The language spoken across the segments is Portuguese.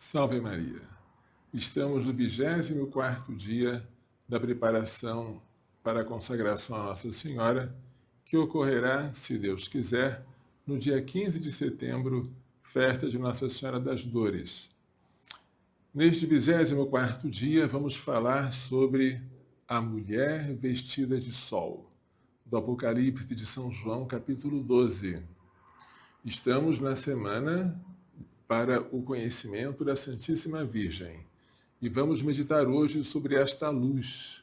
Salve Maria! Estamos no 24º dia da preparação para a consagração a Nossa Senhora, que ocorrerá, se Deus quiser, no dia 15 de setembro, festa de Nossa Senhora das Dores. Neste 24º dia, vamos falar sobre a mulher vestida de sol, do Apocalipse de São João, capítulo 12. Estamos na semana para o conhecimento da Santíssima Virgem. E vamos meditar hoje sobre esta luz,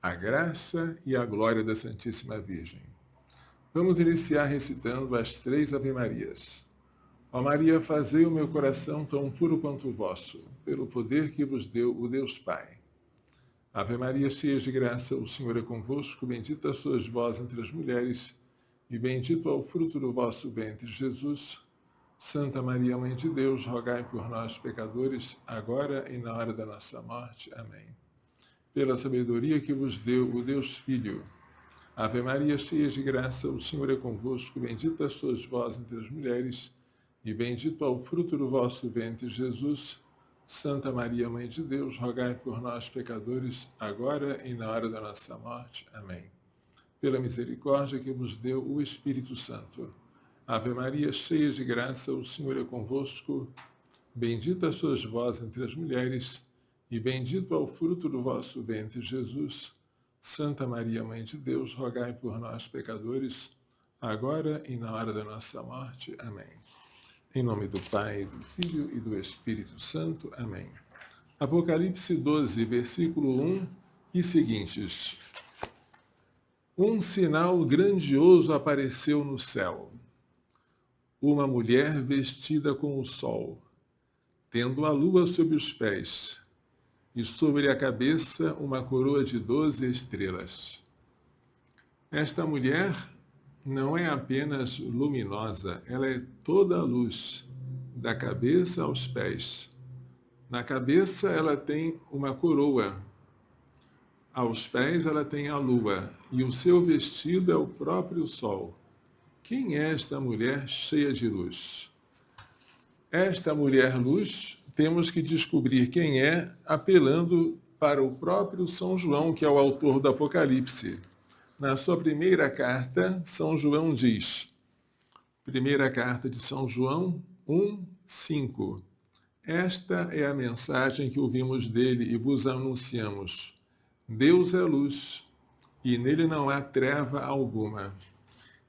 a graça e a glória da Santíssima Virgem. Vamos iniciar recitando as 3 Ave-Marias. Ó Maria, fazei o meu coração tão puro quanto o vosso, pelo poder que vos deu o Deus Pai. Ave Maria, cheia de graça, o Senhor é convosco, bendita sois vós entre as mulheres, e bendito é o fruto do vosso ventre, Jesus. Santa Maria, Mãe de Deus, rogai por nós, pecadores, agora e na hora da nossa morte. Amém. Pela sabedoria que vos deu o Deus Filho. Ave Maria, cheia de graça, o Senhor é convosco, bendita sois vós entre as mulheres, e bendito é o fruto do vosso ventre, Jesus. Santa Maria, Mãe de Deus, rogai por nós, pecadores, agora e na hora da nossa morte. Amém. Pela misericórdia que vos deu o Espírito Santo. Ave Maria, cheia de graça, o Senhor é convosco, bendita sois vós entre as mulheres, e bendito é o fruto do vosso ventre, Jesus. Santa Maria, Mãe de Deus, rogai por nós, pecadores, agora e na hora da nossa morte. Amém. Em nome do Pai, do Filho e do Espírito Santo. Amém. Apocalipse 12, versículo 1 e seguintes. Um sinal grandioso apareceu no céu. Uma mulher vestida com o sol, tendo a lua sob os pés, e sobre a cabeça uma coroa de 12 estrelas. Esta mulher não é apenas luminosa, ela é toda a luz, da cabeça aos pés. Na cabeça ela tem uma coroa, aos pés ela tem a lua, e o seu vestido é o próprio sol. Quem é esta mulher cheia de luz? Esta mulher luz, temos que descobrir quem é, apelando para o próprio São João, que é o autor do Apocalipse. Na sua primeira carta, São João diz, primeira carta de São João 1:5. Esta é a mensagem que ouvimos dele e vos anunciamos. Deus é luz, e nele não há treva alguma.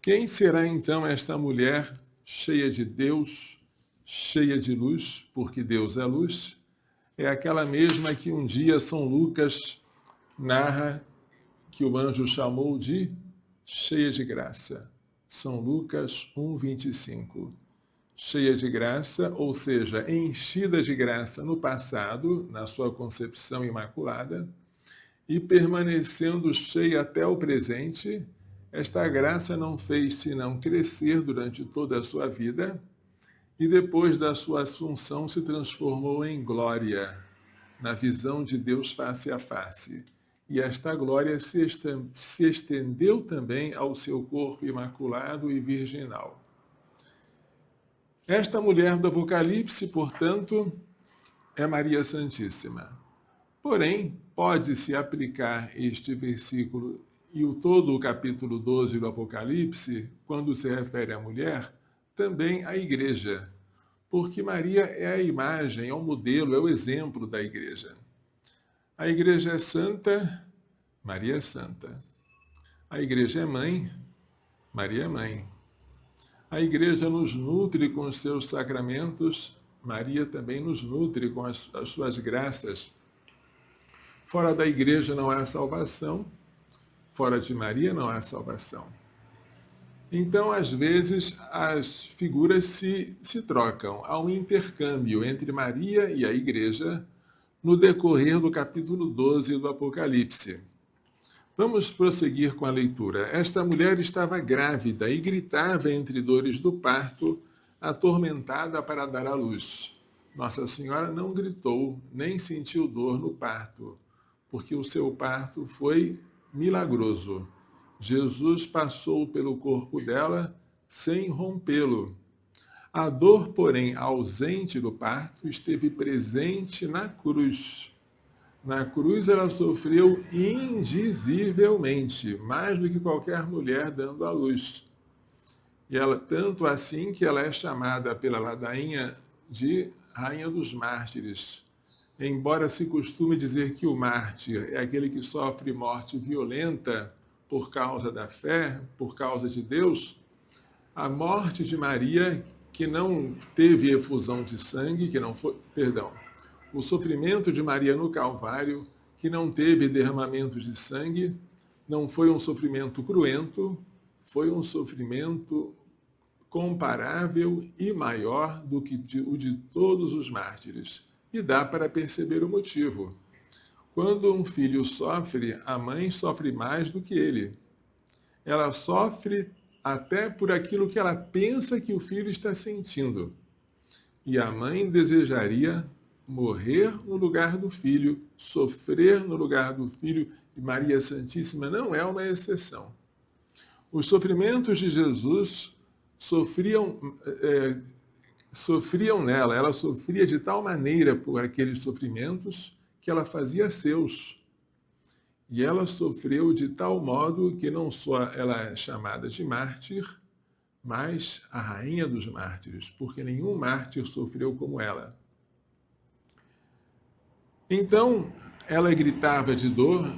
Quem será então esta mulher cheia de Deus, cheia de luz, porque Deus é luz? É aquela mesma que um dia São Lucas narra que o anjo chamou de cheia de graça. São Lucas 1:25. Cheia de graça, ou seja, enchida de graça no passado, na sua concepção imaculada, e permanecendo cheia até o presente. Esta graça não fez senão crescer durante toda a sua vida e depois da sua assunção se transformou em glória, na visão de Deus face a face. E esta glória se estendeu também ao seu corpo imaculado e virginal. Esta mulher do Apocalipse, portanto, é Maria Santíssima. Porém, pode-se aplicar este versículo e todo o capítulo 12 do Apocalipse, quando se refere à mulher, também à igreja, porque Maria é a imagem, é o modelo, é o exemplo da igreja. A igreja é santa, Maria é santa. A igreja é mãe, Maria é mãe. A igreja nos nutre com os seus sacramentos, Maria também nos nutre com as suas graças. Fora da igreja não há salvação, fora de Maria não há salvação. Então, às vezes, as figuras se trocam. Há um intercâmbio entre Maria e a igreja no decorrer do capítulo 12 do Apocalipse. Vamos prosseguir com a leitura. Esta mulher estava grávida e gritava entre dores do parto, atormentada para dar à luz. Nossa Senhora não gritou, nem sentiu dor no parto, porque o seu parto foi milagroso. Jesus passou pelo corpo dela sem rompê-lo. A dor, porém, ausente do parto, esteve presente na cruz. Na cruz ela sofreu indizivelmente, mais do que qualquer mulher dando à luz. E ela, tanto assim que ela é chamada pela ladainha de Rainha dos Mártires. Embora se costume dizer que o mártir é aquele que sofre morte violenta por causa da fé, por causa de Deus, a morte de Maria, que não teve efusão de sangue, que não foi, perdão, o sofrimento de Maria no Calvário, que não teve derramamento de sangue, não foi um sofrimento cruento, foi um sofrimento comparável e maior do que o de todos os mártires. E dá para perceber o motivo. Quando um filho sofre, a mãe sofre mais do que ele. Ela sofre até por aquilo que ela pensa que o filho está sentindo. E a mãe desejaria morrer no lugar do filho, sofrer no lugar do filho, e Maria Santíssima não é uma exceção. Os sofrimentos de Jesus sofriam nela, ela sofria de tal maneira por aqueles sofrimentos que ela fazia seus. E ela sofreu de tal modo que não só ela é chamada de mártir, mas a rainha dos mártires, porque nenhum mártir sofreu como ela. Então, ela gritava de dor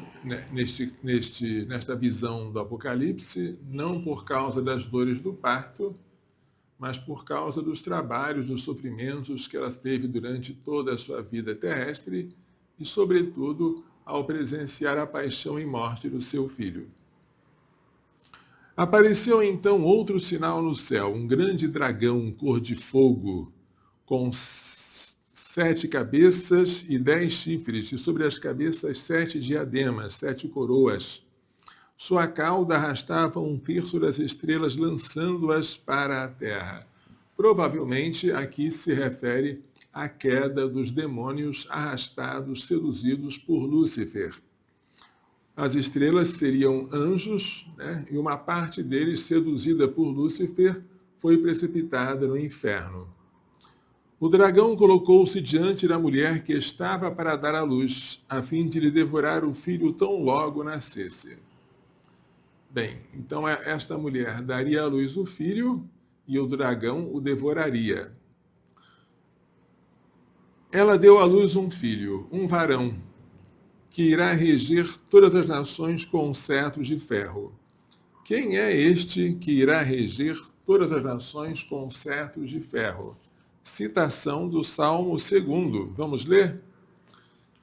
nesta visão do Apocalipse, não por causa das dores do parto, mas por causa dos trabalhos, dos sofrimentos que ela teve durante toda a sua vida terrestre e, sobretudo, ao presenciar a paixão e morte do seu filho. Apareceu então outro sinal no céu, um grande dragão cor de fogo, com 7 cabeças e 10 chifres, e sobre as cabeças 7 diademas, 7 coroas. Sua cauda arrastava 1/3 das estrelas, lançando-as para a terra. Provavelmente aqui se refere à queda dos demônios arrastados, seduzidos por Lúcifer. As estrelas seriam anjos, né? E uma parte deles, seduzida por Lúcifer, foi precipitada no inferno. O dragão colocou-se diante da mulher que estava para dar à luz, a fim de lhe devorar o filho tão logo nascesse. Bem, então esta mulher daria à luz o filho e o dragão o devoraria. Ela deu à luz um filho, um varão, que irá reger todas as nações com um cetro de ferro. Quem é este que irá reger todas as nações com um cetro de ferro? Citação do Salmo 2. Vamos ler?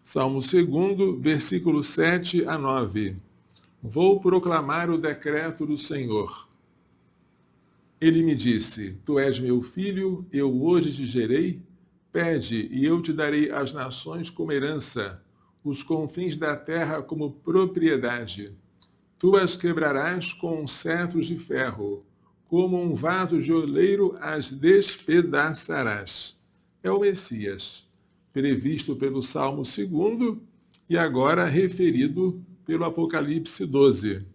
Salmo 2, versículo 7 a 9. Vou proclamar o decreto do Senhor. Ele me disse: Tu és meu filho, eu hoje te gerei. Pede, e eu te darei as nações como herança, os confins da terra como propriedade. Tu as quebrarás com um cetro de ferro, como um vaso de oleiro as despedaçarás. É o Messias, previsto pelo Salmo 2 e agora referido pelo Apocalipse 12.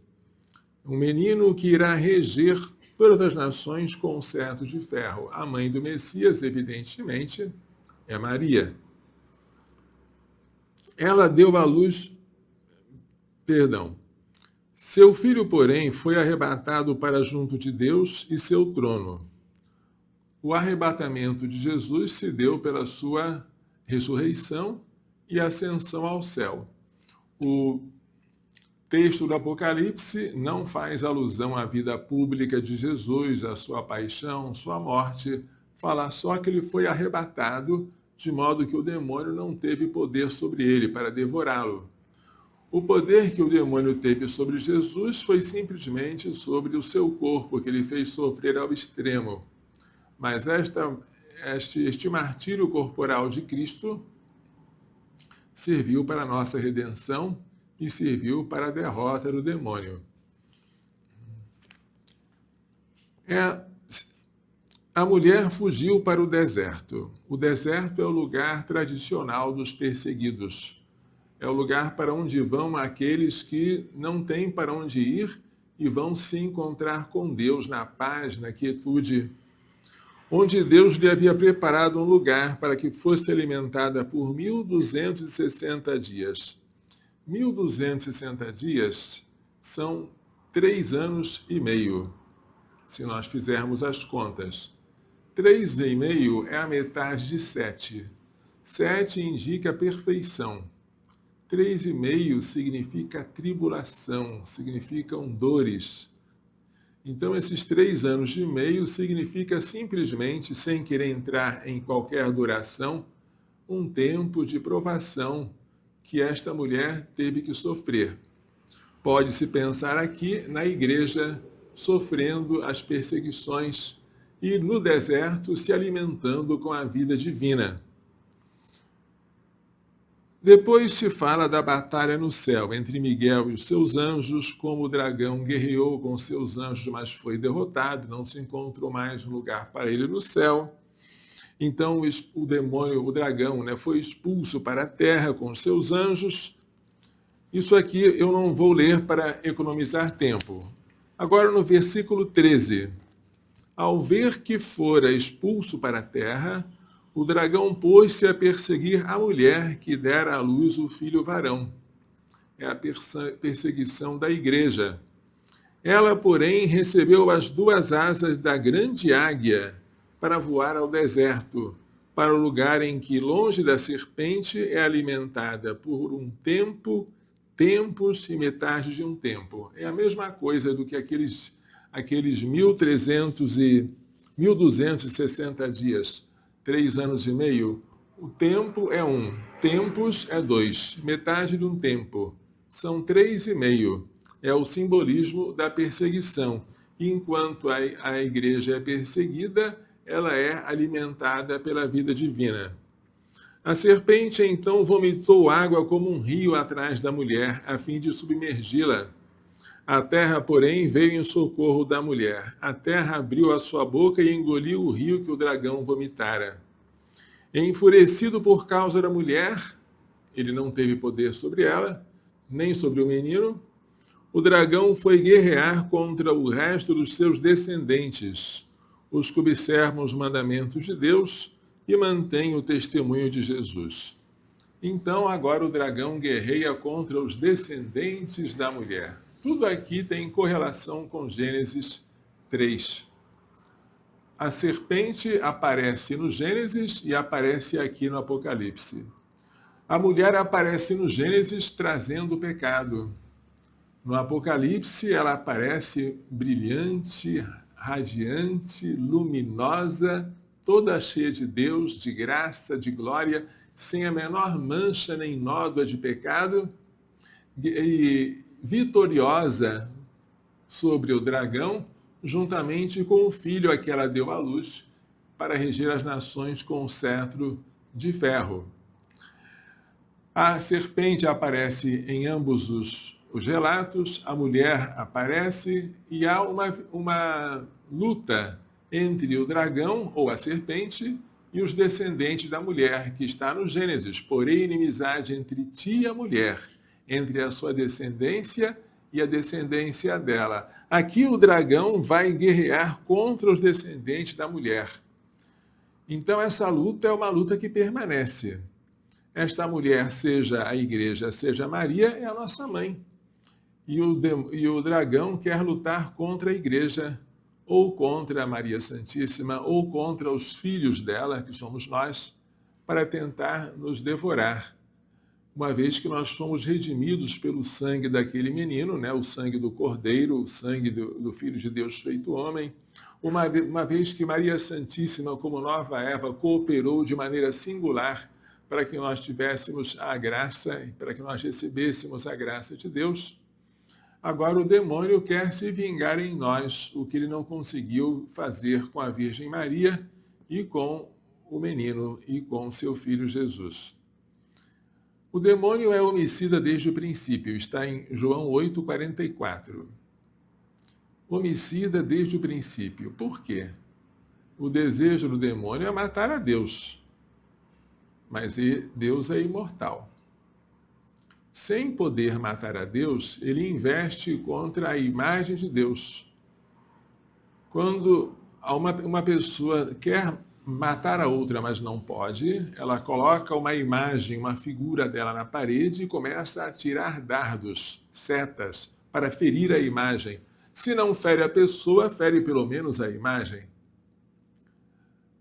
Um menino que irá reger todas as nações com um cetro de ferro. A mãe do Messias, evidentemente, é Maria. Ela deu à luz, Seu filho, porém, foi arrebatado para junto de Deus e seu trono. O arrebatamento de Jesus se deu pela sua ressurreição e ascensão ao céu. O texto do Apocalipse não faz alusão à vida pública de Jesus, à sua paixão, sua morte, fala só que ele foi arrebatado, de modo que o demônio não teve poder sobre ele para devorá-lo. O poder que o demônio teve sobre Jesus foi simplesmente sobre o seu corpo, que ele fez sofrer ao extremo. Mas este martírio corporal de Cristo serviu para a nossa redenção e serviu para a derrota do demônio. A mulher fugiu para o deserto. O deserto é o lugar tradicional dos perseguidos. É o lugar para onde vão aqueles que não têm para onde ir e vão se encontrar com Deus na paz, na quietude. onde Deus lhe havia preparado um lugar para que fosse alimentada por 1.260 dias. 1.260 dias são 3 anos e meio, se nós fizermos as contas. 3,5 é a metade de 7. 7 indica perfeição. 3,5 significa tribulação, significam dores. Então, esses 3 anos e meio significa simplesmente, sem querer entrar em qualquer duração, um tempo de provação que esta mulher teve que sofrer. Pode-se pensar aqui na igreja sofrendo as perseguições e no deserto se alimentando com a vida divina. Depois se fala da batalha no céu entre Miguel e os seus anjos, como o dragão guerreou com seus anjos, mas foi derrotado, não se encontrou mais um lugar para ele no céu. Então o demônio, o dragão, foi expulso para a terra com seus anjos. Isso aqui eu não vou ler para economizar tempo. Agora no versículo 13. Ao ver que fora expulso para a terra, o dragão pôs-se a perseguir a mulher que dera à luz o filho varão. É a perseguição da igreja. Ela, porém, recebeu as 2 asas da grande águia para voar ao deserto, para o lugar em que, longe da serpente, é alimentada por um tempo, tempos e metade de um tempo. É a mesma coisa do que aqueles 1.260 dias, 3 anos e meio. O tempo é 1, tempos é 2, metade de um tempo. São 3,5. É o simbolismo da perseguição. E enquanto a igreja é perseguida, ela é alimentada pela vida divina. A serpente então vomitou água como um rio atrás da mulher, a fim de submergi-la. A terra, porém, veio em socorro da mulher. A terra abriu a sua boca e engoliu o rio que o dragão vomitara. Enfurecido por causa da mulher, ele não teve poder sobre ela, nem sobre o menino, o dragão foi guerrear contra o resto dos seus descendentes, os que observam os mandamentos de Deus e mantêm o testemunho de Jesus. Então, agora o dragão guerreia contra os descendentes da mulher. Tudo aqui tem correlação com Gênesis 3. A serpente aparece no Gênesis e aparece aqui no Apocalipse. A mulher aparece no Gênesis trazendo o pecado. No Apocalipse, ela aparece brilhante, radiante, luminosa, toda cheia de Deus, de graça, de glória, sem a menor mancha nem nódoa de pecado, e vitoriosa sobre o dragão, juntamente com o filho a que ela deu à luz, para reger as nações com o cetro de ferro. A serpente aparece em ambos os relatos, a mulher aparece e há uma luta entre o dragão, ou a serpente, e os descendentes da mulher, que está no Gênesis. Porém, inimizade entre ti e a mulher, entre a sua descendência e a descendência dela. Aqui o dragão vai guerrear contra os descendentes da mulher. Então essa luta é uma luta que permanece. Esta mulher, seja a igreja, seja Maria, é a nossa mãe. E o dragão quer lutar contra a igreja, ou contra a Maria Santíssima, ou contra os filhos dela, que somos nós, para tentar nos devorar. Uma vez que nós fomos redimidos pelo sangue daquele menino, o sangue do Cordeiro, o sangue do Filho de Deus feito homem, uma vez que Maria Santíssima, como nova Eva, cooperou de maneira singular para que nós tivéssemos a graça, para que nós recebêssemos a graça de Deus, agora o demônio quer se vingar em nós, o que ele não conseguiu fazer com a Virgem Maria e com o menino e com seu filho Jesus. O demônio é homicida desde o princípio, está em João 8,44. Homicida desde o princípio. Por quê? O desejo do demônio é matar a Deus, mas Deus é imortal. Sem poder matar a Deus, ele investe contra a imagem de Deus. Quando uma pessoa quer matar a outra, mas não pode, ela coloca uma imagem, uma figura dela na parede e começa a tirar dardos, setas, para ferir a imagem. Se não fere a pessoa, fere pelo menos a imagem.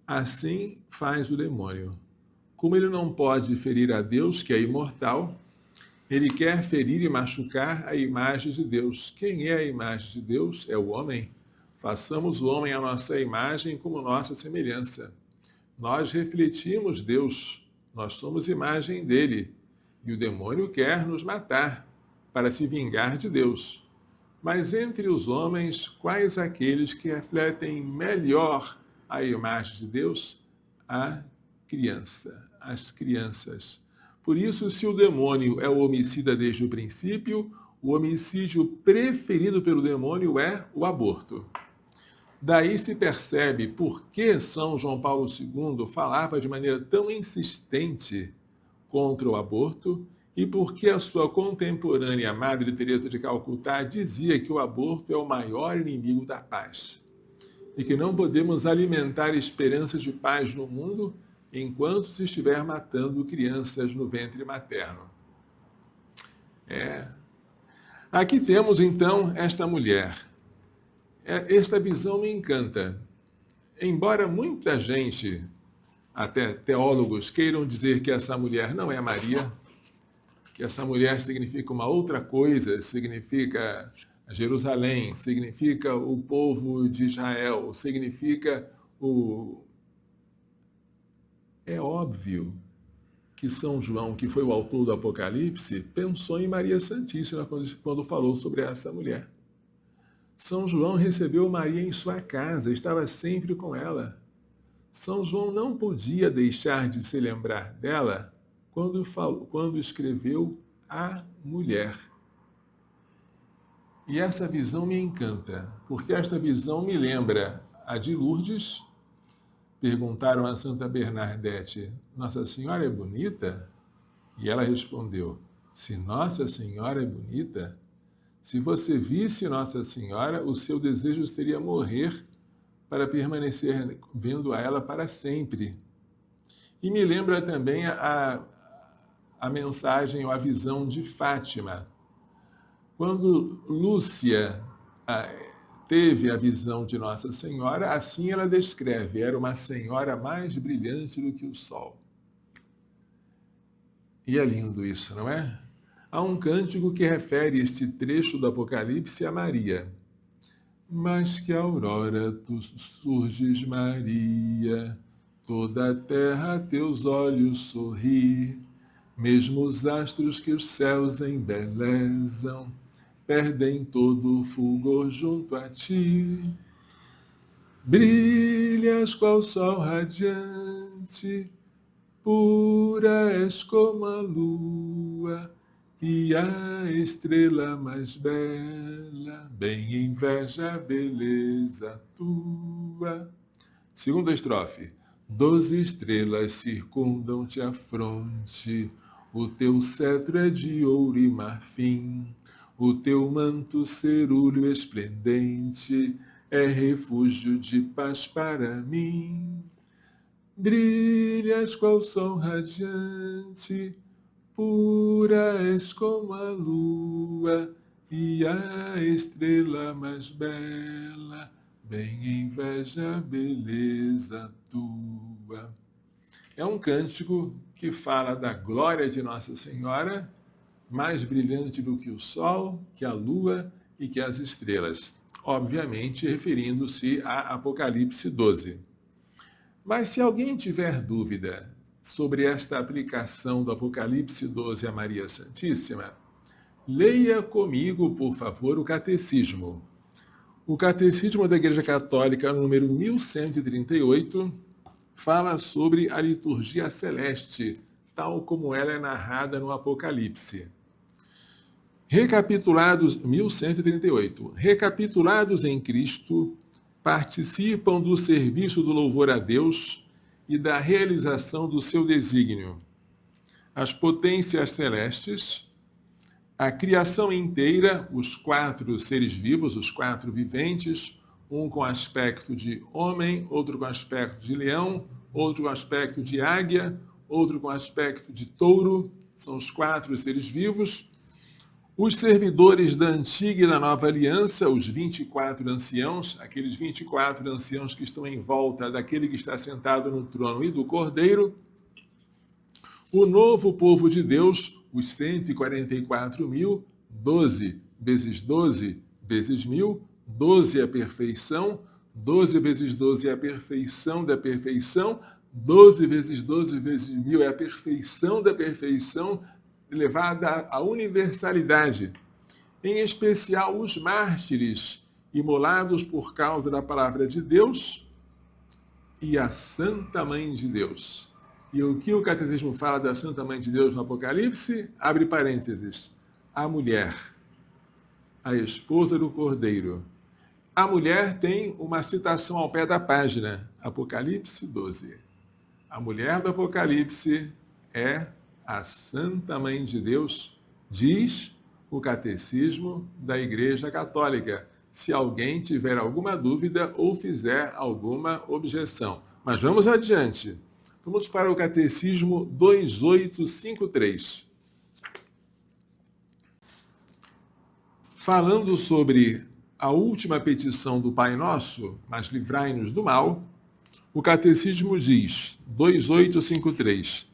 Assim faz o demônio. Como ele não pode ferir a Deus, que é imortal, ele quer ferir e machucar a imagem de Deus. Quem é a imagem de Deus? É o homem. Façamos o homem à nossa imagem como nossa semelhança. Nós refletimos Deus, nós somos imagem dele. E o demônio quer nos matar para se vingar de Deus. Mas entre os homens, quais aqueles que refletem melhor a imagem de Deus? A criança, as crianças. Por isso, se o demônio é o homicida desde o princípio, o homicídio preferido pelo demônio é o aborto. Daí se percebe por que São João Paulo II falava de maneira tão insistente contra o aborto e por que a sua contemporânea Madre Teresa de Calcutá dizia que o aborto é o maior inimigo da paz e que não podemos alimentar esperanças de paz no mundo enquanto se estiver matando crianças no ventre materno. Aqui temos então esta mulher. Esta visão me encanta. Embora muita gente, até teólogos, queiram dizer que essa mulher não é Maria, que essa mulher significa uma outra coisa, significa Jerusalém, significa o povo de Israel, significa o... É óbvio que São João, que foi o autor do Apocalipse, pensou em Maria Santíssima quando falou sobre essa mulher. São João recebeu Maria em sua casa, estava sempre com ela. São João não podia deixar de se lembrar dela quando escreveu a mulher. E essa visão me encanta, porque esta visão me lembra a de Lourdes. Perguntaram a Santa Bernadette, Nossa Senhora é bonita? E ela respondeu, se Nossa Senhora é bonita, se você visse Nossa Senhora, o seu desejo seria morrer para permanecer vendo a ela para sempre. E me lembra também a mensagem ou a visão de Fátima. Quando Lúcia teve a visão de Nossa Senhora, assim ela descreve, era uma senhora mais brilhante do que o sol. E é lindo isso, não é? Há um cântico que refere este trecho do Apocalipse a Maria. Mas que aurora tu surges, Maria, toda a terra a teus olhos sorri, mesmo os astros que os céus embelezam, perdem todo o fulgor junto a ti. Brilhas qual sol radiante, pura és como a lua, e a estrela mais bela, bem inveja a beleza tua. Segunda estrofe. 12 estrelas circundam-te a fronte, o teu cetro é de ouro e marfim, o teu manto cerúleo esplendente é refúgio de paz para mim. Brilhas qual sol radiante, pura és como a lua, e a estrela mais bela, bem inveja a beleza tua. É um cântico que fala da glória de Nossa Senhora, mais brilhante do que o sol, que a lua e que as estrelas. Obviamente, referindo-se a Apocalipse 12. Mas se alguém tiver dúvida sobre esta aplicação do Apocalipse 12 a Maria Santíssima, leia comigo, por favor, o Catecismo. O Catecismo da Igreja Católica, número 1138, fala sobre a liturgia celeste, tal como ela é narrada no Apocalipse. Recapitulados, 1138, recapitulados em Cristo, participam do serviço do louvor a Deus e da realização do seu desígnio. As potências celestes, a criação inteira, os 4 seres vivos, os 4 viventes, um com aspecto de homem, outro com aspecto de leão, outro com aspecto de águia, outro com aspecto de touro. São os 4 seres vivos. Os servidores da antiga e da nova aliança, os 24 anciãos, aqueles 24 anciãos que estão em volta daquele que está sentado no trono e do Cordeiro. O novo povo de Deus, os 144 mil, 12 vezes 12 vezes 1000, 12 é a perfeição, 12 vezes 12 é a perfeição da perfeição, 12 vezes 12 vezes 1000 é a perfeição da perfeição, elevada à universalidade. Em especial os mártires, imolados por causa da palavra de Deus, e a Santa Mãe de Deus. E o que o Catecismo fala da Santa Mãe de Deus no Apocalipse? Abre parênteses. A mulher, a esposa do Cordeiro. A mulher tem uma citação ao pé da página, Apocalipse 12. A mulher do Apocalipse é a Santa Mãe de Deus, diz o Catecismo da Igreja Católica, se alguém tiver alguma dúvida ou fizer alguma objeção. Mas vamos adiante. Vamos para o Catecismo 2853. Falando sobre a última petição do Pai Nosso, mas livrai-nos do mal, o Catecismo diz, 2853,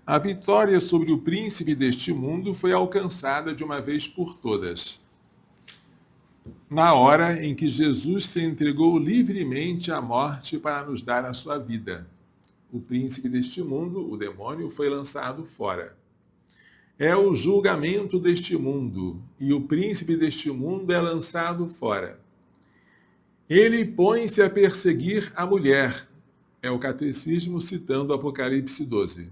a vitória sobre o príncipe deste mundo foi alcançada de uma vez por todas, na hora em que Jesus se entregou livremente à morte para nos dar a sua vida. O príncipe deste mundo, o demônio, foi lançado fora. É o julgamento deste mundo, e o príncipe deste mundo é lançado fora. Ele põe-se a perseguir a mulher, é o Catecismo citando o Apocalipse 12.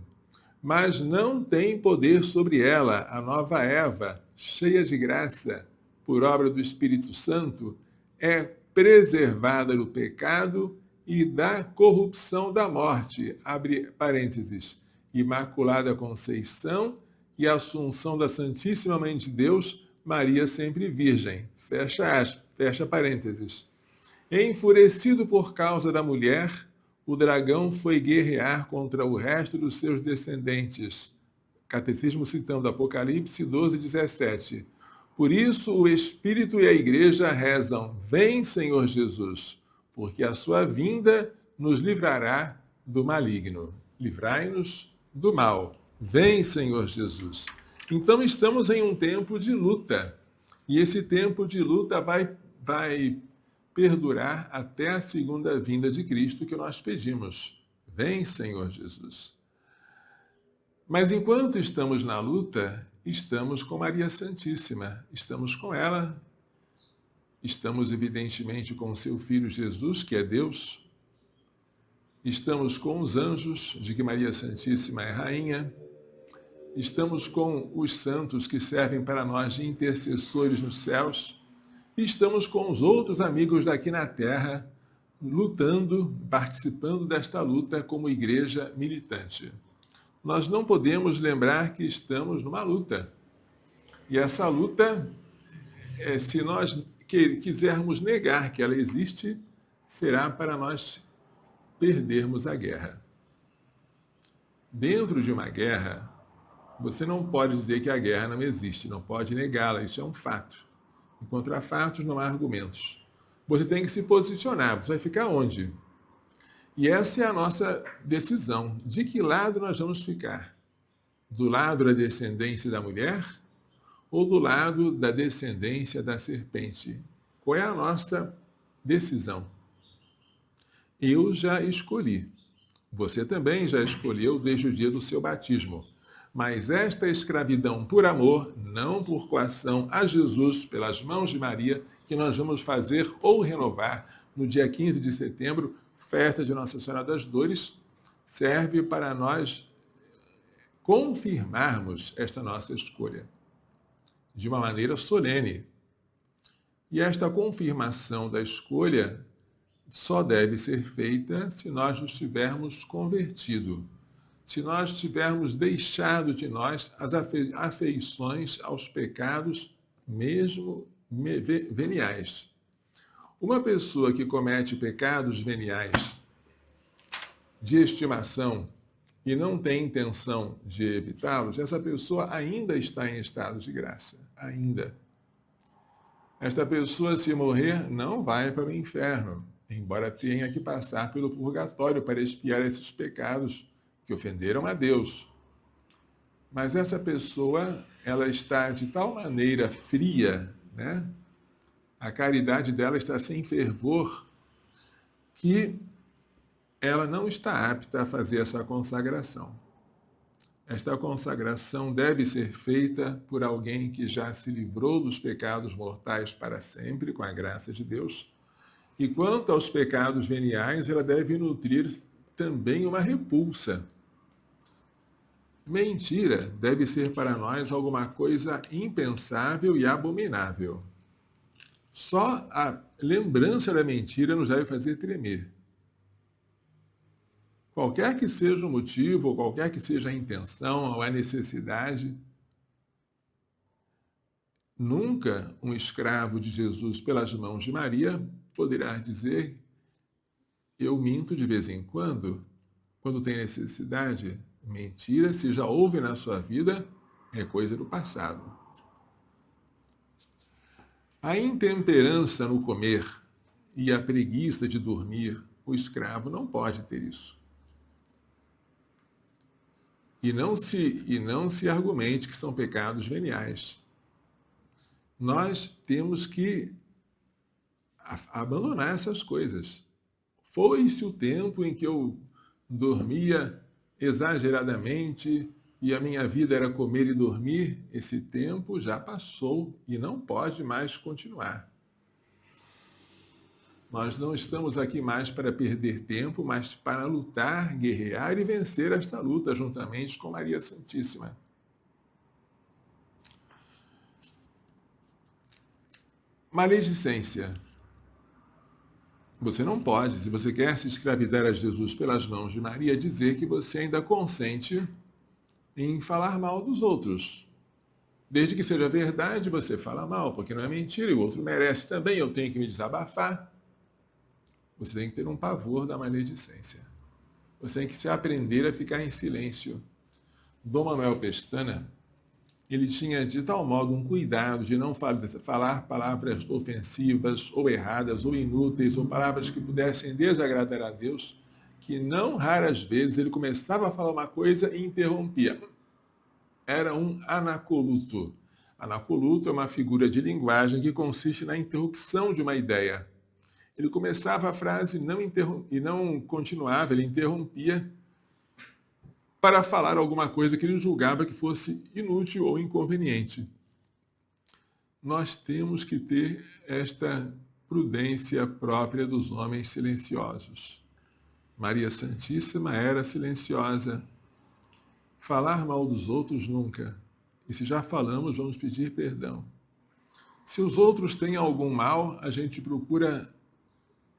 Mas não tem poder sobre ela, a nova Eva, cheia de graça, por obra do Espírito Santo, é preservada do pecado e da corrupção da morte, abre parênteses, Imaculada Conceição e Assunção da Santíssima Mãe de Deus, Maria sempre Virgem, fecha parênteses. Enfurecido por causa da mulher, o dragão foi guerrear contra o resto dos seus descendentes. Catecismo citando Apocalipse 12, 17. Por isso o Espírito e a Igreja rezam, vem, Senhor Jesus, porque a sua vinda nos livrará do maligno. Livrai-nos do mal. Vem, Senhor Jesus. Então estamos em um tempo de luta. E esse tempo de luta vai perdurar até a segunda vinda de Cristo que nós pedimos. Vem, Senhor Jesus. Mas enquanto estamos na luta, estamos com Maria Santíssima. Estamos com ela. Estamos, evidentemente, com o seu Filho Jesus, que é Deus. Estamos com os anjos, de que Maria Santíssima é rainha. Estamos com os santos que servem para nós de intercessores nos céus. E estamos com os outros amigos daqui na terra, lutando, participando desta luta como igreja militante. Nós não podemos lembrar que estamos numa luta. E essa luta, se nós quisermos negar que ela existe, será para nós perdermos a guerra. Dentro de uma guerra, você não pode dizer que a guerra não existe, não pode negá-la, isso é um fato. E contra fatos não há argumentos. Você tem que se posicionar, você vai ficar onde? E essa é a nossa decisão. De que lado nós vamos ficar? Do lado da descendência da mulher ou do lado da descendência da serpente? Qual é a nossa decisão? Eu já escolhi. Você também já escolheu desde o dia do seu batismo. Mas esta escravidão por amor, não por coação a Jesus pelas mãos de Maria, que nós vamos fazer ou renovar no dia 15 de setembro, festa de Nossa Senhora das Dores, serve para nós confirmarmos esta nossa escolha de uma maneira solene. E esta confirmação da escolha só deve ser feita se nós nos tivermos convertido, se nós tivermos deixado de nós as afeições aos pecados, mesmo veniais. Uma pessoa que comete pecados veniais de estimação e não tem intenção de evitá-los, essa pessoa ainda está em estado de graça. Ainda. Esta pessoa, se morrer, não vai para o inferno, embora tenha que passar pelo purgatório para expiar esses pecados que ofenderam a Deus. Mas essa pessoa, ela está de tal maneira fria, né? A caridade dela está sem fervor, que ela não está apta a fazer essa consagração. Esta consagração deve ser feita por alguém que já se livrou dos pecados mortais para sempre, com a graça de Deus. E quanto aos pecados veniais, ela deve nutrir também uma repulsa. Mentira deve ser para nós alguma coisa impensável e abominável. Só a lembrança da mentira nos deve fazer tremer. Qualquer que seja o motivo, ou qualquer que seja a intenção ou a necessidade, nunca um escravo de Jesus pelas mãos de Maria poderá dizer: eu minto de vez em quando tem necessidade. Mentira, se já houve na sua vida, é coisa do passado. A intemperança no comer e a preguiça de dormir, o escravo não pode ter isso. E não se argumente que são pecados veniais. Nós temos que abandonar essas coisas. Foi-se o tempo em que eu dormia exageradamente e a minha vida era comer e dormir. Esse tempo já passou e não pode mais continuar. Nós não estamos aqui mais para perder tempo, mas para lutar, guerrear e vencer esta luta juntamente com Maria Santíssima. Maledicência. Você não pode, se você quer se escravizar a Jesus pelas mãos de Maria, dizer que você ainda consente em falar mal dos outros. Desde que seja verdade, você fala mal, porque não é mentira, e o outro merece também, eu tenho que me desabafar. Você tem que ter um pavor da maledicência. Você tem que se aprender a ficar em silêncio. Dom Manuel Pestana, ele tinha de tal modo um cuidado de não falar palavras ofensivas, ou erradas, ou inúteis, ou palavras que pudessem desagradar a Deus, que não raras vezes ele começava a falar uma coisa e interrompia. Era um anacoluto. Anacoluto é uma figura de linguagem que consiste na interrupção de uma ideia. Ele começava a frase e não continuava, ele interrompia para falar alguma coisa que ele julgava que fosse inútil ou inconveniente. Nós temos que ter esta prudência própria dos homens silenciosos. Maria Santíssima era silenciosa. Falar mal dos outros nunca. E se já falamos, vamos pedir perdão. Se os outros têm algum mal, a gente procura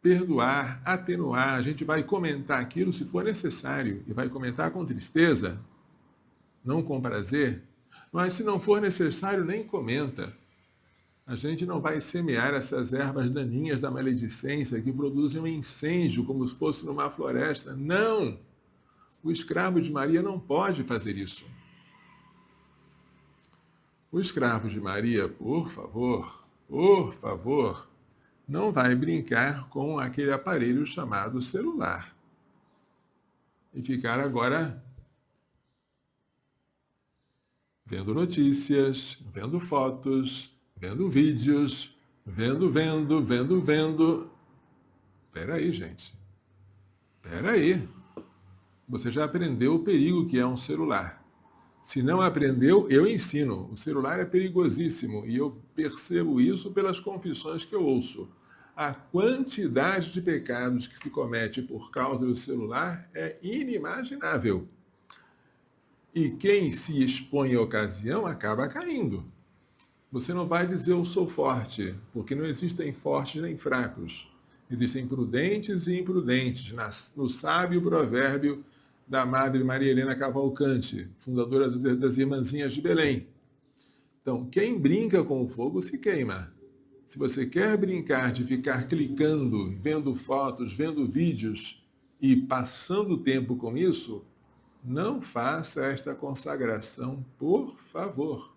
perdoar, atenuar, a gente vai comentar aquilo se for necessário, e vai comentar com tristeza, não com prazer, mas se não for necessário, nem comenta. A gente não vai semear essas ervas daninhas da maledicência que produzem um incêndio como se fosse numa floresta. Não! O escravo de Maria não pode fazer isso. O escravo de Maria, por favor, não vai brincar com aquele aparelho chamado celular. E ficar agora vendo notícias, vendo fotos, vendo vídeos, vendo. Peraí, gente. Peraí. Você já aprendeu o perigo que é um celular. Se não aprendeu, eu ensino. O celular é perigosíssimo e eu percebo isso pelas confissões que eu ouço. A quantidade de pecados que se comete por causa do celular é inimaginável. E quem se expõe à ocasião acaba caindo. Você não vai dizer eu sou forte, porque não existem fortes nem fracos. Existem prudentes e imprudentes. No sábio provérbio da Madre Maria Helena Cavalcante, fundadora das Irmãzinhas de Belém. Então, quem brinca com o fogo se queima. Se você quer brincar de ficar clicando, vendo fotos, vendo vídeos e passando tempo com isso, não faça esta consagração, por favor.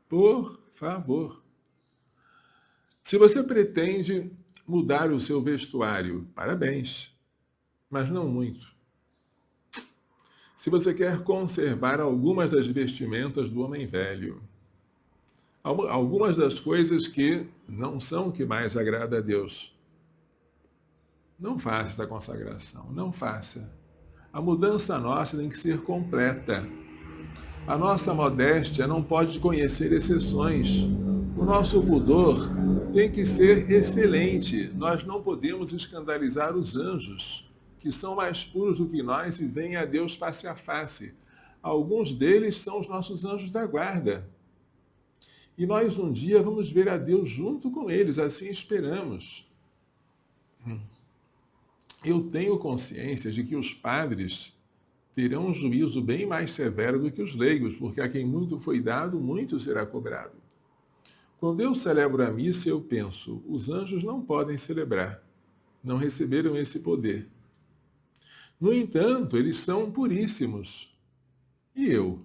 Por favor. Se você pretende mudar o seu vestuário, parabéns, mas não muito. Se você quer conservar algumas das vestimentas do homem velho, algumas das coisas que não são o que mais agrada a Deus, não faça essa consagração, não faça. A mudança nossa tem que ser completa. A nossa modéstia não pode conhecer exceções. O nosso pudor tem que ser excelente. Nós não podemos escandalizar os anjos, que são mais puros do que nós e veem a Deus face a face. Alguns deles são os nossos anjos da guarda. E nós um dia vamos ver a Deus junto com eles, assim esperamos. Eu tenho consciência de que os padres terão um juízo bem mais severo do que os leigos, porque a quem muito foi dado, muito será cobrado. Quando eu celebro a missa, eu penso, os anjos não podem celebrar, não receberam esse poder. No entanto, eles são puríssimos. E eu?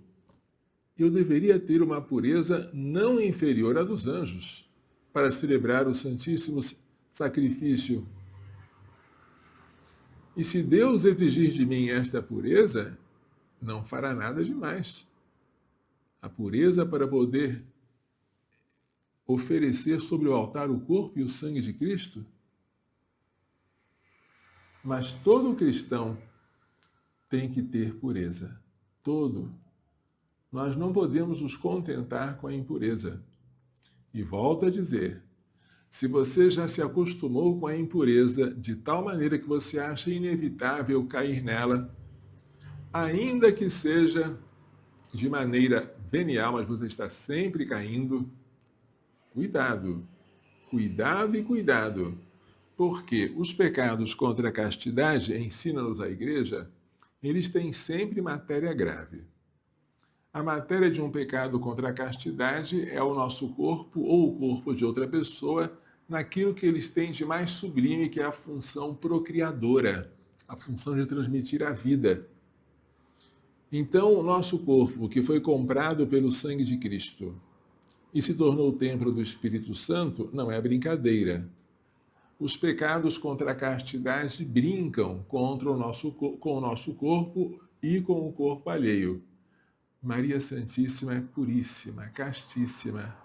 Eu deveria ter uma pureza não inferior à dos anjos, para celebrar o Santíssimo Sacrifício. E se Deus exigir de mim esta pureza, não fará nada demais. A pureza para poder oferecer sobre o altar o corpo e o sangue de Cristo. Mas todo cristão tem que ter pureza. Todo. Nós não podemos nos contentar com a impureza. E volto a dizer, se você já se acostumou com a impureza de tal maneira que você acha inevitável cair nela, ainda que seja de maneira venial, mas você está sempre caindo, cuidado, cuidado e cuidado, porque os pecados contra a castidade, ensina-nos a Igreja, eles têm sempre matéria grave. A matéria de um pecado contra a castidade é o nosso corpo ou o corpo de outra pessoa naquilo que eles têm de mais sublime, que é a função procriadora, a função de transmitir a vida. Então, o nosso corpo, que foi comprado pelo sangue de Cristo e se tornou o templo do Espírito Santo, não é brincadeira. Os pecados contra a castidade brincam com o nosso corpo e com o corpo alheio. Maria Santíssima é puríssima, castíssima,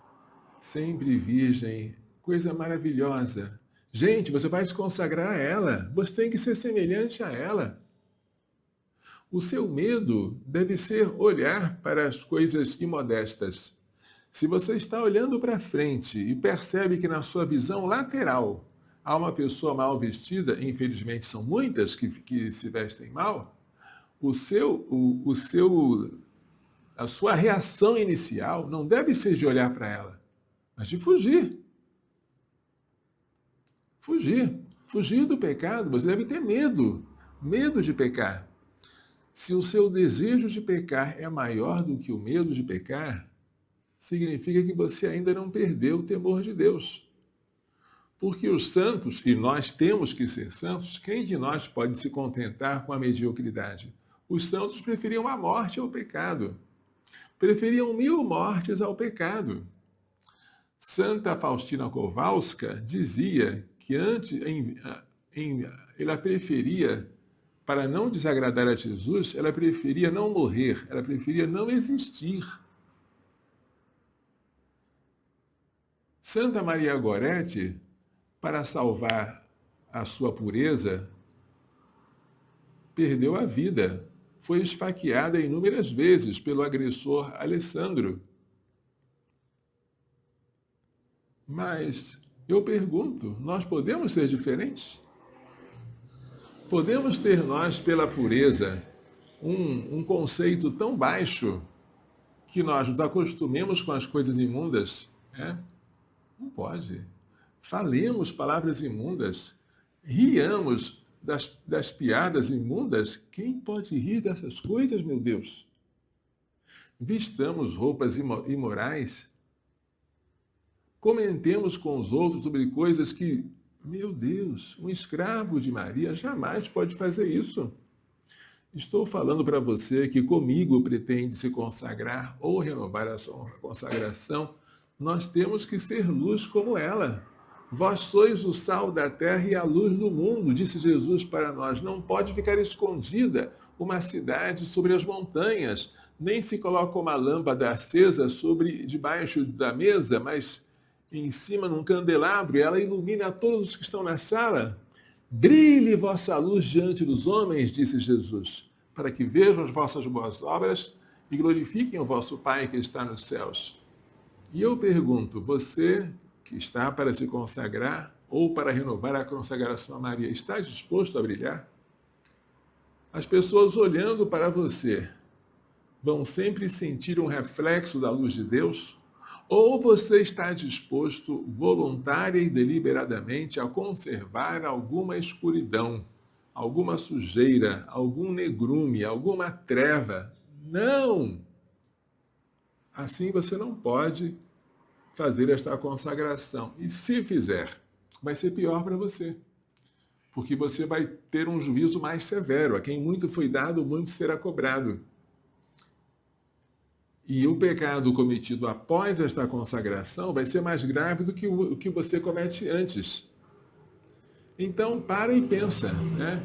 sempre virgem, coisa maravilhosa. Gente, você vai se consagrar a ela, você tem que ser semelhante a ela. O seu medo deve ser olhar para as coisas imodestas. Se você está olhando para frente e percebe que na sua visão lateral há uma pessoa mal vestida, infelizmente são muitas que se vestem mal, a sua reação inicial não deve ser de olhar para ela, mas de fugir. Fugir do pecado. Você deve ter medo de pecar. Se o seu desejo de pecar é maior do que o medo de pecar, significa que você ainda não perdeu o temor de Deus. Porque os santos, e nós temos que ser santos, quem de nós pode se contentar com a mediocridade? Os santos preferiam a morte ao pecado. Preferiam 1000 mortes ao pecado. Santa Faustina Kowalska dizia que ela preferia, para não desagradar a Jesus, ela preferia não morrer, ela preferia não existir. Santa Maria Gorete, para salvar a sua pureza, perdeu a vida. Foi esfaqueada inúmeras vezes pelo agressor Alessandro. Mas eu pergunto, nós podemos ser diferentes? Podemos ter nós, pela pureza, um conceito tão baixo que nós nos acostumemos com as coisas imundas? Não pode. Falemos palavras imundas, riamos das piadas imundas. Quem pode rir dessas coisas, meu Deus? Vistamos roupas imorais. comentemos com os outros sobre coisas que, meu Deus, um escravo de Maria jamais pode fazer isso. Estou falando para você que comigo pretende se consagrar ou renovar a sua consagração, nós temos que ser luz como ela. Vós sois o sal da terra e a luz do mundo, disse Jesus para nós. Não pode ficar escondida uma cidade sobre as montanhas, nem se coloca uma lâmpada acesa debaixo da mesa, mas em cima num candelabro, e ela ilumina todos os que estão na sala. Brilhe vossa luz diante dos homens, disse Jesus, para que vejam as vossas boas obras e glorifiquem o vosso Pai que está nos céus. E eu pergunto, você que está para se consagrar ou para renovar a consagração a Maria, está disposto a brilhar? As pessoas olhando para você vão sempre sentir um reflexo da luz de Deus? Ou você está disposto, voluntária e deliberadamente, a conservar alguma escuridão, alguma sujeira, algum negrume, alguma treva? Não! Assim você não pode fazer esta consagração. E se fizer, vai ser pior para você. Porque você vai ter um juízo mais severo. A quem muito foi dado, muito será cobrado. E o pecado cometido após esta consagração vai ser mais grave do que o que você comete antes. Então, para e pensa, né?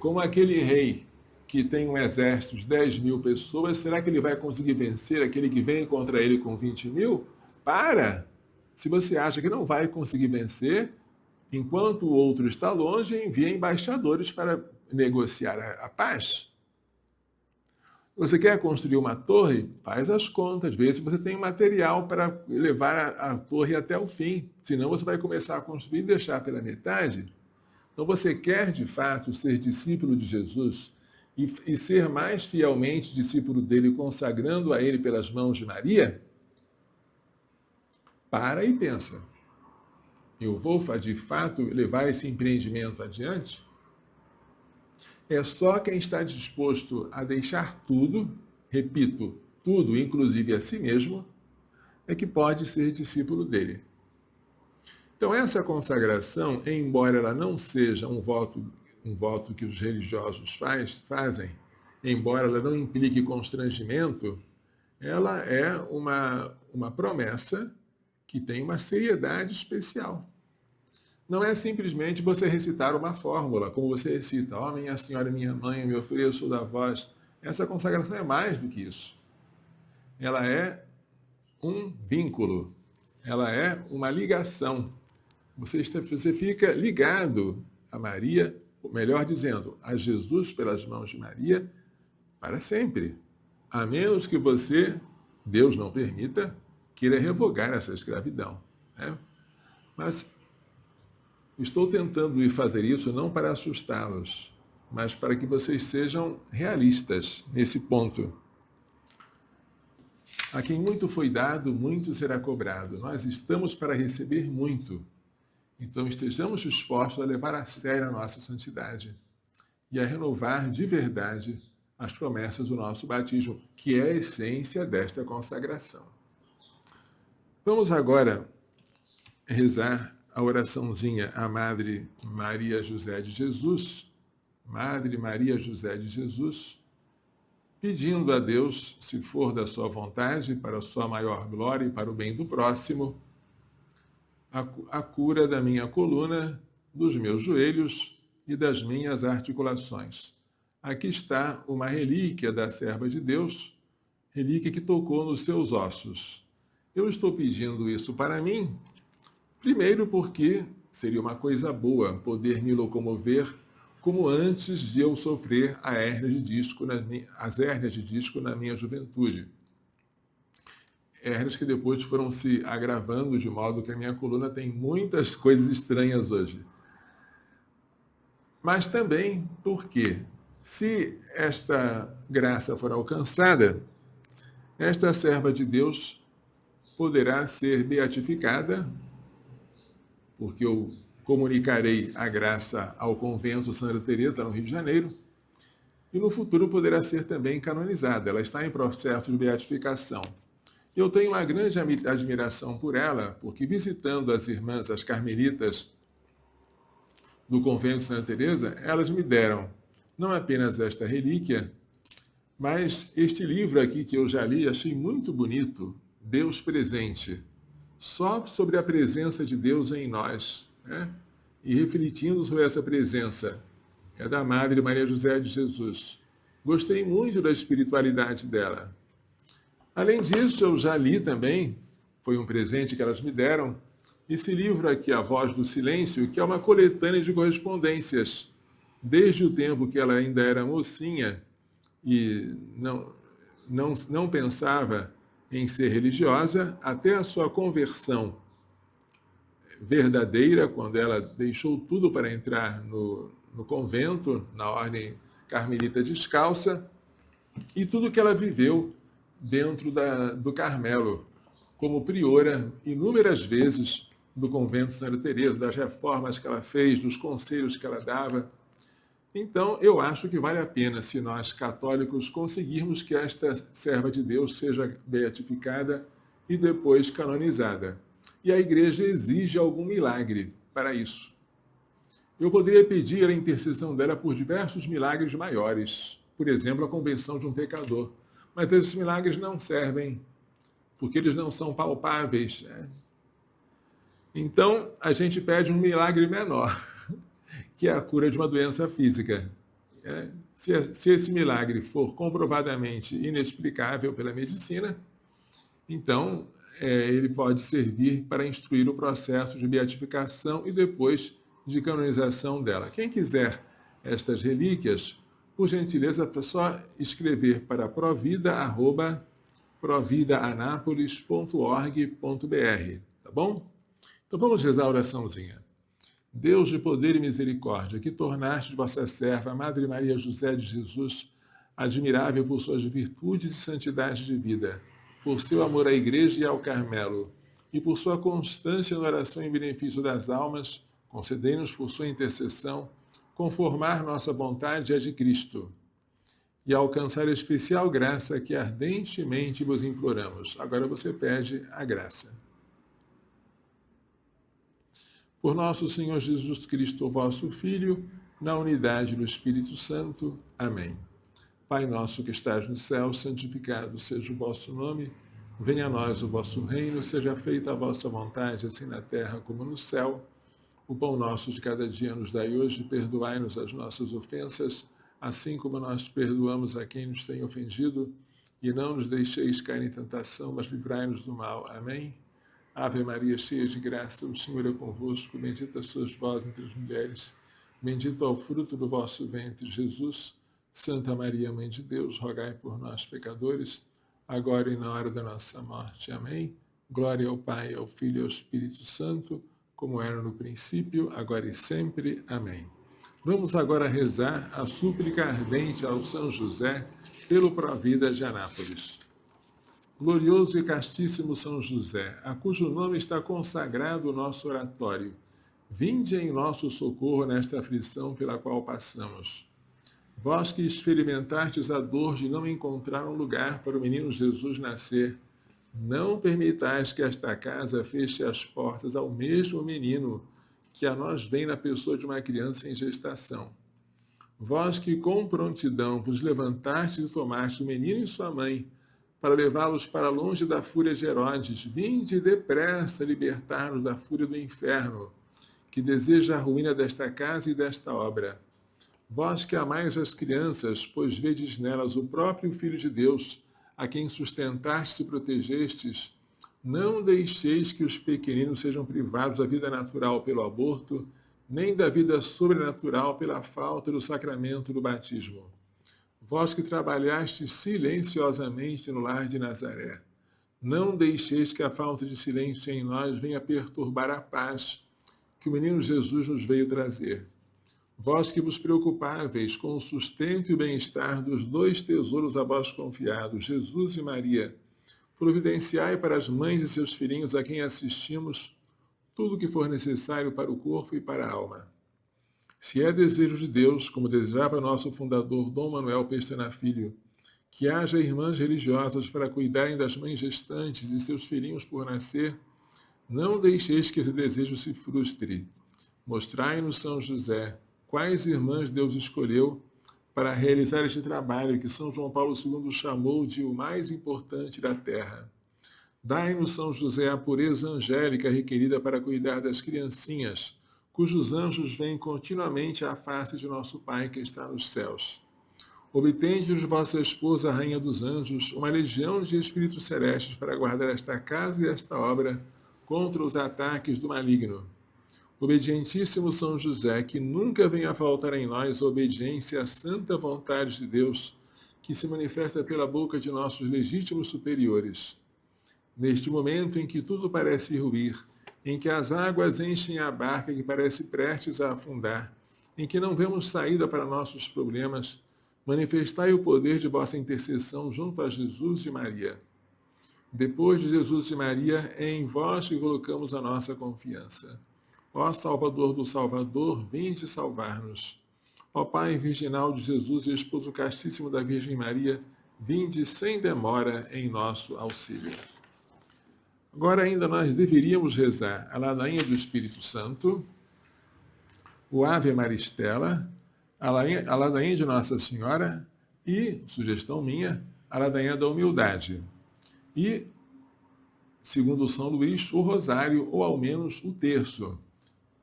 Como aquele rei que tem um exército de 10.000 pessoas, será que ele vai conseguir vencer aquele que vem contra ele com 20.000? Para! Se você acha que não vai conseguir vencer, enquanto o outro está longe, envia embaixadores para negociar a paz. Você quer construir uma torre? Faz as contas, vê se você tem material para levar a torre até o fim. Senão você vai começar a construir e deixar pela metade. Então você quer, de fato, ser discípulo de Jesus e ser mais fielmente discípulo dele, consagrando a ele pelas mãos de Maria? Para e pensa. Eu vou, de fato, levar esse empreendimento adiante? É só quem está disposto a deixar tudo, repito, tudo, inclusive a si mesmo, é que pode ser discípulo dele. Então, essa consagração, embora ela não seja um voto que os religiosos fazem, embora ela não implique constrangimento, ela é uma promessa que tem uma seriedade especial. Não é simplesmente você recitar uma fórmula, como você recita, ó, minha senhora, minha mãe, me ofereço da vós. Essa consagração é mais do que isso. Ela é um vínculo, ela é uma ligação. Você fica ligado a Maria, ou melhor dizendo, a Jesus pelas mãos de Maria, para sempre. A menos que você, Deus não permita, queira revogar essa escravidão. Né? Mas estou tentando fazer isso não para assustá-los, mas para que vocês sejam realistas nesse ponto. A quem muito foi dado, muito será cobrado. Nós estamos para receber muito. Então estejamos dispostos a levar a sério a nossa santidade e a renovar de verdade as promessas do nosso batismo, que é a essência desta consagração. Vamos agora rezar a oraçãozinha à Madre Maria José de Jesus, Madre Maria José de Jesus, pedindo a Deus, se for da sua vontade, para a sua maior glória e para o bem do próximo, a cura da minha coluna, dos meus joelhos e das minhas articulações. Aqui está uma relíquia da serva de Deus, relíquia que tocou nos seus ossos. Eu estou pedindo isso para mim, primeiro porque seria uma coisa boa poder me locomover como antes de eu sofrer as hérnias de disco na minha juventude. Hérnias que depois foram se agravando de modo que a minha coluna tem muitas coisas estranhas hoje. Mas também porque, se esta graça for alcançada, esta serva de Deus poderá ser beatificada, porque eu comunicarei a graça ao convento Santa Teresa, no Rio de Janeiro, e no futuro poderá ser também canonizada. Ela está em processo de beatificação. Eu tenho uma grande admiração por ela, porque visitando as irmãs, as carmelitas do convento de Santa Teresa, elas me deram não apenas esta relíquia, mas este livro aqui que eu já li, achei muito bonito, Deus Presente, só sobre a presença de Deus em nós, né? E refletindo sobre essa presença, é da Madre Maria José de Jesus. Gostei muito da espiritualidade dela. Além disso, eu já li também, foi um presente que elas me deram, esse livro aqui, A Voz do Silêncio, que é uma coletânea de correspondências, desde o tempo que ela ainda era mocinha e não pensava em ser religiosa, até a sua conversão verdadeira, quando ela deixou tudo para entrar no convento, na ordem carmelita descalça, e tudo que ela viveu dentro do Carmelo, como priora, inúmeras vezes do convento de Santa Teresa, das reformas que ela fez, dos conselhos que ela dava. Então, eu acho que vale a pena, se nós católicos conseguirmos que esta serva de Deus seja beatificada e depois canonizada. E a igreja exige algum milagre para isso. Eu poderia pedir a intercessão dela por diversos milagres maiores, por exemplo, a conversão de um pecador. Mas esses milagres não servem, porque eles não são palpáveis, né? Então, a gente pede um milagre menor, que é a cura de uma doença física. Se esse milagre for comprovadamente inexplicável pela medicina, então ele pode servir para instruir o processo de beatificação e depois de canonização dela. Quem quiser estas relíquias, por gentileza, é só escrever para providaanapolis.org.br, tá bom? Então vamos rezar a oraçãozinha. Deus de poder e misericórdia, que tornaste vossa serva, Madre Maria José de Jesus, admirável por suas virtudes e santidade de vida, por seu amor à Igreja e ao Carmelo, e por sua constância na oração em benefício das almas, concedei-nos por sua intercessão, conformar nossa vontade à de Cristo, e alcançar a especial graça que ardentemente vos imploramos. Agora você pede a graça. Por nosso Senhor Jesus Cristo, vosso Filho, na unidade do Espírito Santo. Amém. Pai nosso que estás no céu, santificado seja o vosso nome. Venha a nós o vosso reino, seja feita a vossa vontade, assim na terra como no céu. O pão nosso de cada dia nos dai hoje, perdoai-nos as nossas ofensas, assim como nós perdoamos a quem nos tem ofendido, e não nos deixeis cair em tentação, mas livrai-nos do mal. Amém. Ave Maria, cheia de graça, o Senhor é convosco, bendita sois vós entre as mulheres, bendito é o fruto do vosso ventre, Jesus. Santa Maria, Mãe de Deus, rogai por nós, pecadores, agora e na hora da nossa morte. Amém. Glória ao Pai, ao Filho e ao Espírito Santo, como era no princípio, agora e sempre. Amém. Vamos agora rezar a súplica ardente ao São José pelo Provida de Anápolis. Glorioso e castíssimo São José, a cujo nome está consagrado o nosso oratório, vinde em nosso socorro nesta aflição pela qual passamos. Vós que experimentastes a dor de não encontrar um lugar para o menino Jesus nascer, não permitais que esta casa feche as portas ao mesmo menino que a nós vem na pessoa de uma criança em gestação. Vós que com prontidão vos levantastes e tomastes o menino e sua mãe, para levá-los para longe da fúria de Herodes, vinde depressa libertar-nos da fúria do inferno, que deseja a ruína desta casa e desta obra. Vós que amais as crianças, pois vedes nelas o próprio Filho de Deus, a quem sustentastes e protegestes, não deixeis que os pequeninos sejam privados da vida natural pelo aborto, nem da vida sobrenatural pela falta do sacramento do batismo. Vós que trabalhastes silenciosamente no lar de Nazaré, não deixeis que a falta de silêncio em nós venha perturbar a paz que o menino Jesus nos veio trazer. Vós que vos preocupáveis com o sustento e o bem-estar dos dois tesouros a vós confiados, Jesus e Maria, providenciai para as mães e seus filhinhos a quem assistimos tudo o que for necessário para o corpo e para a alma. Se é desejo de Deus, como desejava nosso fundador Dom Manuel Pestana Filho, Que haja irmãs religiosas para cuidarem das mães gestantes e seus filhinhos por nascer. Não deixeis que esse desejo se frustre. Mostrai-nos, São José, quais irmãs Deus escolheu para realizar este trabalho que São João Paulo II chamou de o mais importante da terra. Dai-nos, São José, a pureza angélica requerida para cuidar das criancinhas, cujos anjos vêm continuamente à face de nosso Pai que está nos céus. Obtende-nos vossa esposa, a Rainha dos Anjos, uma legião de espíritos celestes para guardar esta casa e esta obra contra os ataques do maligno. Obedientíssimo São José, que nunca venha faltar em nós a obediência à santa vontade de Deus, que se manifesta pela boca de nossos legítimos superiores. Neste momento em que tudo parece ruir, em que as águas enchem a barca que parece prestes a afundar, em que não vemos saída para nossos problemas, manifestai o poder de vossa intercessão junto a Jesus e Maria. Depois de Jesus e Maria, é em vós que colocamos a nossa confiança. Ó Salvador do Salvador, vinde salvar-nos. Ó Pai virginal de Jesus e esposo castíssimo da Virgem Maria, vinde sem demora em nosso auxílio. Agora ainda nós deveríamos rezar a ladainha do Espírito Santo, o Ave Maristela, a ladainha de Nossa Senhora e, sugestão minha, a ladainha da humildade. E, segundo São Luís, o rosário, ou ao menos o terço.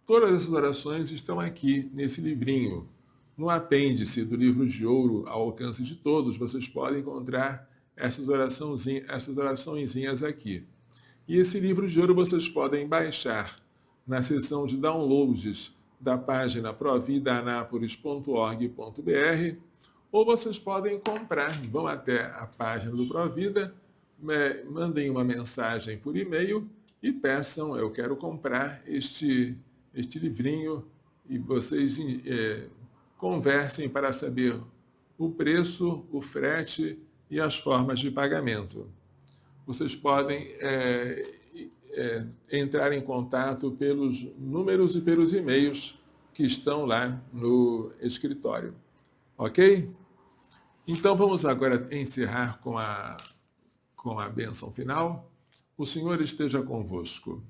Todas essas orações estão aqui nesse livrinho. No apêndice do livro de ouro, ao alcance de todos, vocês podem encontrar essas oraçõezinhas aqui. E esse livro de ouro vocês podem baixar na seção de downloads da página providanapolis.org.br, ou vocês podem comprar, vão até a página do Provida, mandem uma mensagem por e-mail e peçam, eu quero comprar este livrinho, e vocês conversem para saber o preço, o frete e as formas de pagamento. Vocês podem entrar em contato pelos números e pelos e-mails que estão lá no escritório. Ok? Então vamos agora encerrar com a bênção final. O Senhor esteja convosco.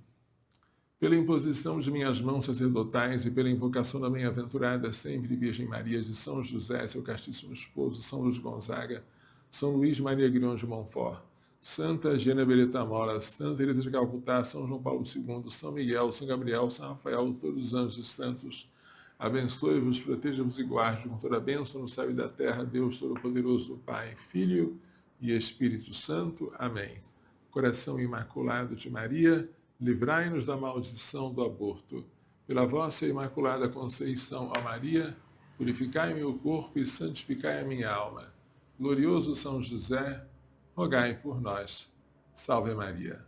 Pela imposição de minhas mãos sacerdotais e pela invocação da bem-aventurada sempre Virgem Maria, de São José, seu castíssimo esposo, São Luís Gonzaga, São Luís Maria Grignon de Montfort, Santa Genevieve Mora, Santa Teresa de Calcutá, São João Paulo II, São Miguel, São Gabriel, São Rafael, todos os anjos santos, abençoe-vos, proteja-vos e guarde com toda a bênção no céu e da terra, Deus Todo-Poderoso, Pai, Filho e Espírito Santo. Amém. Coração Imaculado de Maria, livrai-nos da maldição do aborto. Pela vossa Imaculada Conceição, ó Maria, purificai meu corpo e santificai a minha alma. Glorioso São José, rogai por nós. Salve Maria.